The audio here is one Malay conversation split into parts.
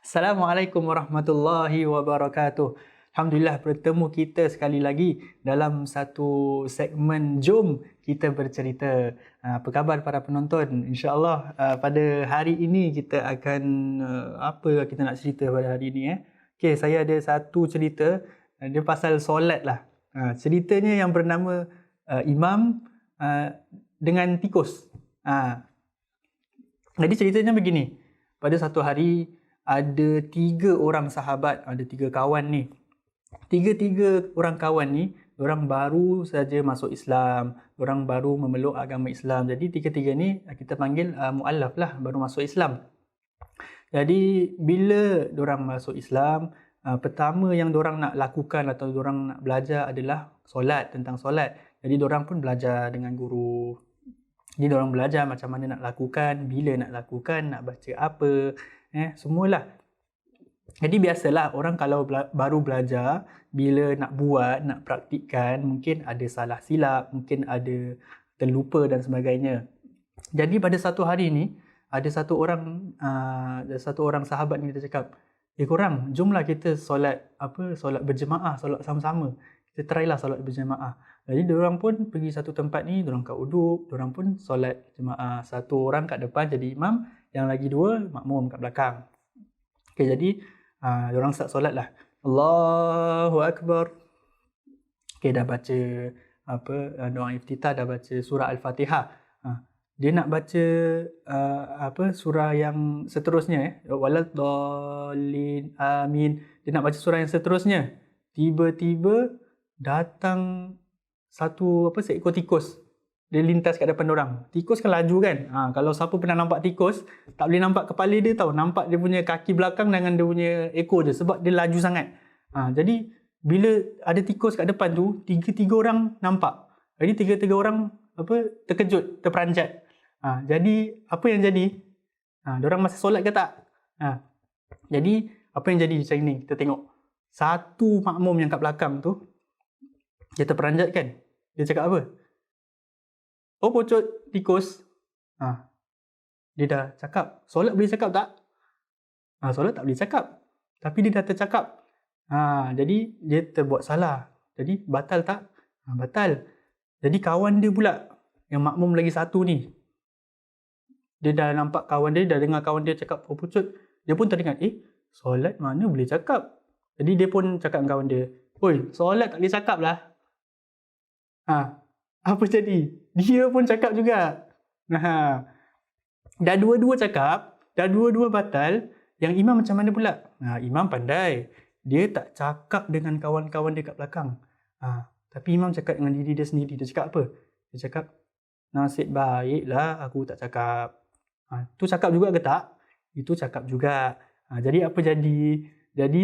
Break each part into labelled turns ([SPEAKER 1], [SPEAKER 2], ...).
[SPEAKER 1] Assalamualaikum warahmatullahi wabarakatuh. Alhamdulillah bertemu kita sekali lagi dalam satu segmen Jom Kita Bercerita. Apa khabar para penonton? InsyaAllah pada hari ini kita akan apa kita nak cerita pada hari ini. Okey, saya ada satu cerita, dia pasal solat lah. Ceritanya yang bernama Imam dengan tikus. Jadi ceritanya begini. Pada satu hari ada 3 orang sahabat, ada 3 kawan ni. Tiga-tiga orang kawan ni, orang baru saja masuk Islam, orang baru memeluk agama Islam. Jadi tiga-tiga ni kita panggil mu'allaf lah, baru masuk Islam. Jadi bila orang masuk Islam, pertama yang orang nak lakukan atau orang nak belajar adalah solat, tentang solat. Jadi orang pun belajar dengan guru. Jadi orang belajar macam mana nak lakukan, bila nak lakukan, nak baca apa, semualah. Jadi biasalah orang kalau baru belajar, bila nak buat, nak praktikkan, mungkin ada salah silap, mungkin ada terlupa dan sebagainya. Jadi pada satu hari ni, ada satu orang sahabat ni kita cakap, korang, jomlah kita solat berjemaah, solat sama-sama. Kita try lah solat berjemaah. Jadi diorang pun pergi satu tempat ni, diorang kat uduk, diorang pun solat jemaah. Satu orang kat depan jadi imam, yang lagi 2 makmum kat belakang. Okay, jadi diorang start solat lah. Allahu Akbar. Okay, dah baca doa iftitah, dah baca surah Al-Fatihah. Dia nak baca surah yang seterusnya, Waladdallin, amin. Dia nak baca surah yang seterusnya. Tiba-tiba datang seekor tikus. Dia lintas kat depan orang. Tikus kan laju kan. Kalau siapa pernah nampak tikus, tak boleh nampak kepala dia tau. Nampak dia punya kaki belakang dengan dia punya ekor je. Sebab dia laju sangat. Jadi bila ada tikus kat depan tu, tiga orang nampak. Jadi tiga orang terkejut, terperanjat. Jadi apa yang jadi? Diorang masih solat ke tak? Jadi apa yang jadi macam ni? Kita tengok. Satu makmum yang kat belakang tu, dia terperanjat kan? Dia cakap apa? Oh, pocot tikus. Dia dah cakap. Solat boleh cakap tak? Solat tak boleh cakap. Tapi dia dah tercakap. Jadi dia terbuat salah. Jadi batal tak? Batal. Jadi kawan dia pula, yang makmum lagi satu ni, dia dah nampak kawan dia, dah dengar kawan dia cakap oh pocot. Dia pun teringat, solat mana boleh cakap? Jadi dia pun cakap dengan kawan dia, oi, solat tak boleh cakap lah. Apa jadi? Dia pun cakap juga. Dah dua-dua cakap, dah dua-dua batal. Yang imam macam mana pula? Imam pandai. Dia tak cakap dengan kawan-kawan dia kat belakang. Tapi imam cakap dengan diri dia sendiri. Dia cakap apa? Dia cakap, nasib baiklah aku tak cakap. Tu cakap juga ke tak? Itu cakap juga. Jadi apa jadi? Jadi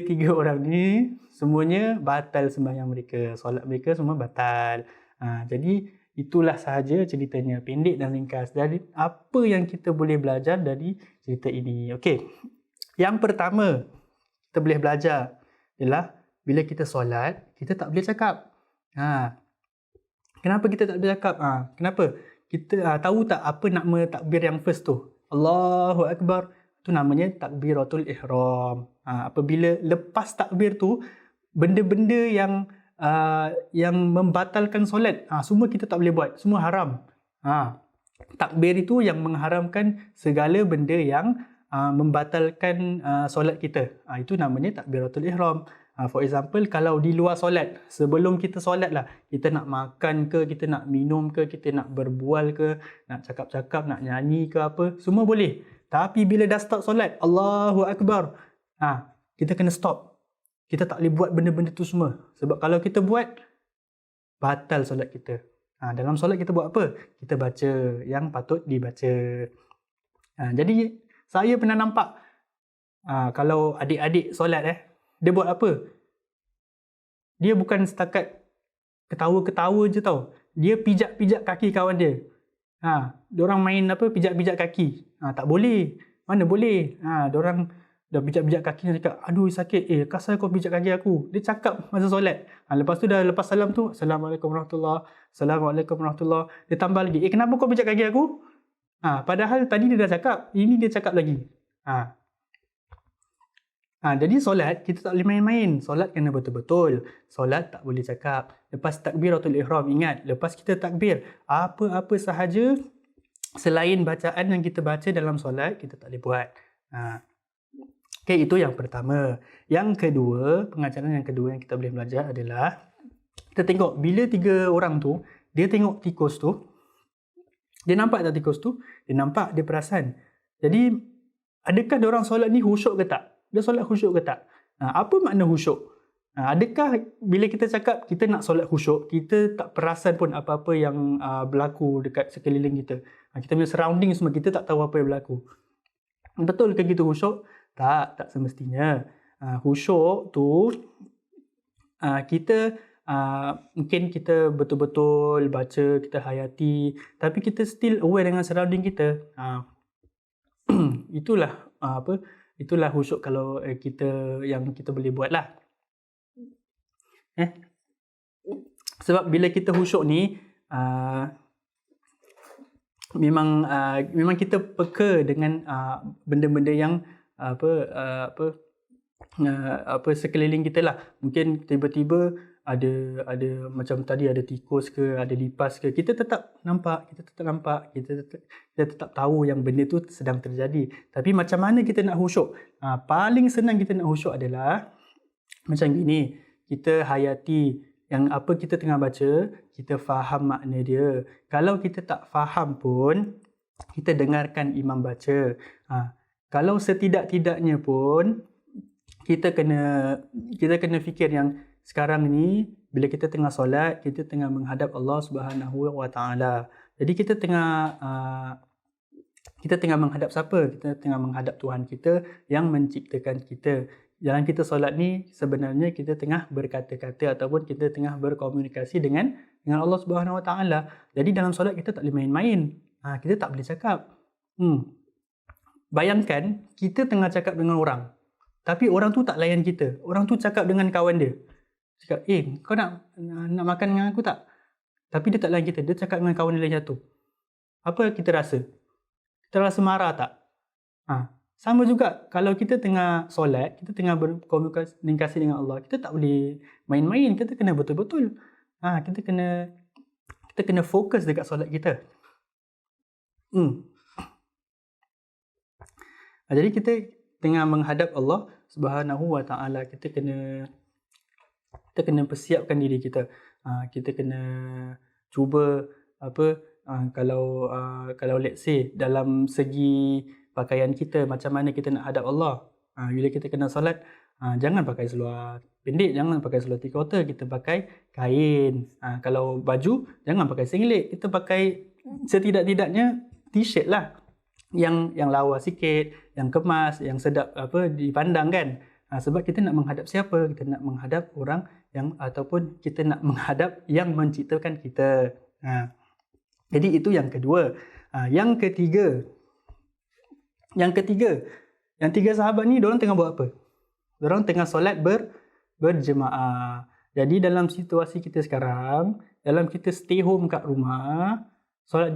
[SPEAKER 1] tiga orang ni semuanya batal sembahyang mereka. Solat mereka semua batal. Jadi itulah sahaja ceritanya, pendek dan ringkas. Dari apa yang kita boleh belajar dari cerita ini. Okey. Yang pertama kita boleh belajar ialah bila kita solat, kita tak boleh cakap. Kenapa kita tak boleh cakap? Kenapa? Kita tahu tak apa nama takbir yang first tu? Allahu Akbar. Tu namanya takbiratul ihram. Apabila lepas takbir tu, benda-benda yang membatalkan solat, semua kita tak boleh buat, semua haram. Takbir itu yang mengharamkan segala benda yang membatalkan solat kita. Itu namanya takbiratul ihram. For example, kalau di luar solat, sebelum kita solat lah, kita nak makan ke, kita nak minum ke, kita nak berbual ke, nak cakap-cakap, nak nyanyi ke apa, semua boleh. Tapi bila dah start solat, Allahu Akbar, kita kena stop. Kita tak boleh buat benda-benda tu semua. Sebab kalau kita buat, batal solat kita. Dalam solat kita buat apa? Kita baca yang patut dibaca. Jadi saya pernah nampak, kalau adik-adik solat, dia buat apa? Dia bukan setakat ketawa-ketawa je tau. Dia pijak-pijak kaki kawan dia. Diorang main pijak-pijak kaki. Tak boleh. Mana boleh? Diorang dah pijak-pijak kaki dia cakap, aduh sakit, kasar kau pijak kaki aku. Dia cakap masa solat. Lepas tu dah lepas salam tu, Assalamualaikum warahmatullahi, Assalamualaikum warahmatullahi. Dia tambah lagi, kenapa kau pijak kaki aku? Padahal tadi dia dah cakap, ini dia cakap lagi. Jadi solat kita tak boleh main-main. Solat kena betul-betul. Solat tak boleh cakap. Lepas takbiratul ihram, ingat, lepas kita takbir, apa-apa sahaja selain bacaan yang kita baca dalam solat, kita tak boleh buat. Okay, itu yang pertama. Yang kedua, pengajaran yang kedua yang kita boleh belajar adalah kita tengok bila 3 orang tu, dia tengok tikus tu, dia nampak tak tikus tu? Dia nampak, dia perasan. Jadi, adakah diorang solat ni khusyuk ke tak? Dia solat khusyuk ke tak? Apa makna khusyuk? Adakah bila kita cakap kita nak solat khusyuk, kita tak perasan pun apa-apa yang berlaku dekat sekeliling kita? Kita punya surrounding semua, kita tak tahu apa yang berlaku. Betul ke kita khusyuk? Tak semestinya. Khusyuk tu, kita mungkin kita betul-betul baca, kita hayati, tapi kita still aware dengan surrounding kita. Itulah khusyuk kalau kita boleh buat lah. Sebab bila kita khusyuk ni, memang kita peka dengan benda-benda yang sekeliling kita lah. Mungkin tiba-tiba ada macam tadi, ada tikus ke, ada lipas ke, kita tetap nampak, kita tetap tahu yang benda tu sedang terjadi. Tapi macam mana kita nak khusyuk? Paling senang kita nak khusyuk adalah macam gini, kita hayati yang apa kita tengah baca, kita faham makna dia. Kalau kita tak faham pun, kita dengarkan imam baca. Kalau setidak-tidaknya pun, kita kena fikir yang sekarang ni, bila kita tengah solat, kita tengah menghadap Allah Subhanahu Wa Taala. Jadi kita tengah menghadap siapa? Kita tengah menghadap Tuhan kita yang menciptakan kita. Dalam kita solat ni, sebenarnya kita tengah berkata-kata ataupun kita tengah berkomunikasi dengan Allah Subhanahu Wa Taala. Jadi dalam solat kita tak boleh main-main. Kita tak boleh cakap. Bayangkan kita tengah cakap dengan orang, tapi orang tu tak layan kita. Orang tu cakap dengan kawan dia. Cakap, kau nak makan dengan aku tak? Tapi dia tak layan kita. Dia cakap dengan kawan dia lain satu. Apa kita rasa? Kita rasa marah tak? Sama juga kalau kita tengah solat, kita tengah berkomunikasi dengan Allah, kita tak boleh main-main. Kita kena betul-betul. Kita kena fokus dekat solat kita. Jadi kita tengah menghadap Allah Subhanahu Wa Taala. Kita kena persiapkan diri kita. Kita kena cuba kalau let's say dalam segi pakaian kita, macam mana kita nak hadap Allah. Bila kita kena solat, jangan pakai seluar pendek, jangan pakai seluar 3/4, kita pakai kain. Kalau baju, jangan pakai singlet, kita pakai setidak-tidaknya t-shirt lah, yang lawa sikit, yang kemas, yang sedap dipandang kan. Sebab kita nak menghadap siapa? Kita nak menghadap orang ataupun kita nak menghadap yang menciptakan kita. Jadi itu yang kedua. Yang ketiga, yang 3 sahabat ni, diorang tengah buat apa? Diorang tengah solat berjemaah. Jadi dalam situasi kita sekarang, dalam kita stay home kat rumah, solat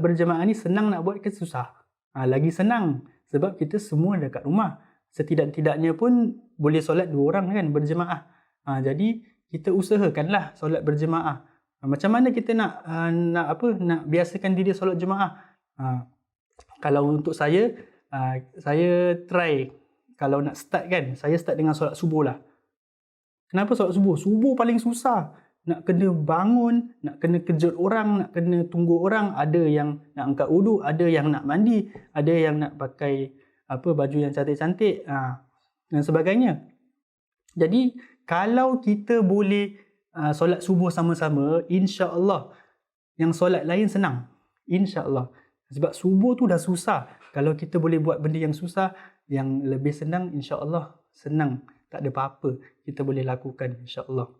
[SPEAKER 1] berjemaah ni senang nak buat ke susah? Lagi senang sebab kita semua dekat rumah. Setidak-tidaknya pun boleh solat 2 orang kan berjemaah. Jadi kita usahakanlah solat berjemaah. Macam mana kita nak biasakan diri solat jemaah? Kalau untuk saya try, kalau nak start kan, saya start dengan solat subuh lah. Kenapa solat subuh? Subuh paling susah. Nak kena bangun, nak kena kejut orang, nak kena tunggu orang. Ada yang nak angkat wuduk, ada yang nak mandi, ada yang nak pakai baju yang cantik-cantik dan sebagainya. Jadi kalau kita boleh solat subuh sama-sama, insya-Allah yang solat lain senang. Insya-Allah. Sebab subuh tu dah susah. Kalau kita boleh buat benda yang susah, yang lebih senang, insya-Allah senang. Tak ada apa-apa kita boleh lakukan, insya-Allah.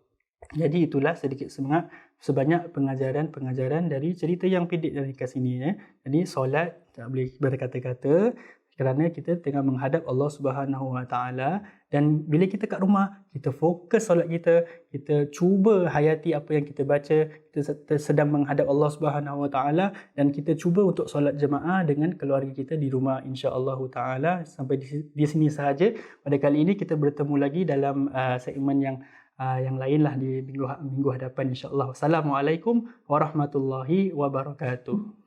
[SPEAKER 1] Jadi itulah sedikit sebanyak pengajaran dari cerita yang pendek dari kat sini. Jadi solat tak boleh berkata-kata, kerana kita tengah menghadap Allah Subhanahu Wa Taala. Dan bila kita kat rumah, kita fokus solat kita, kita cuba hayati apa yang kita baca, kita sedang menghadap Allah Subhanahu Wa Taala, dan kita cuba untuk solat jemaah dengan keluarga kita di rumah, insya-Allah taala. Sampai di sini sahaja pada kali ini. Kita bertemu lagi dalam segmen yang lain lah di minggu hadapan, insya-Allah. Wassalamualaikum warahmatullahi wabarakatuh.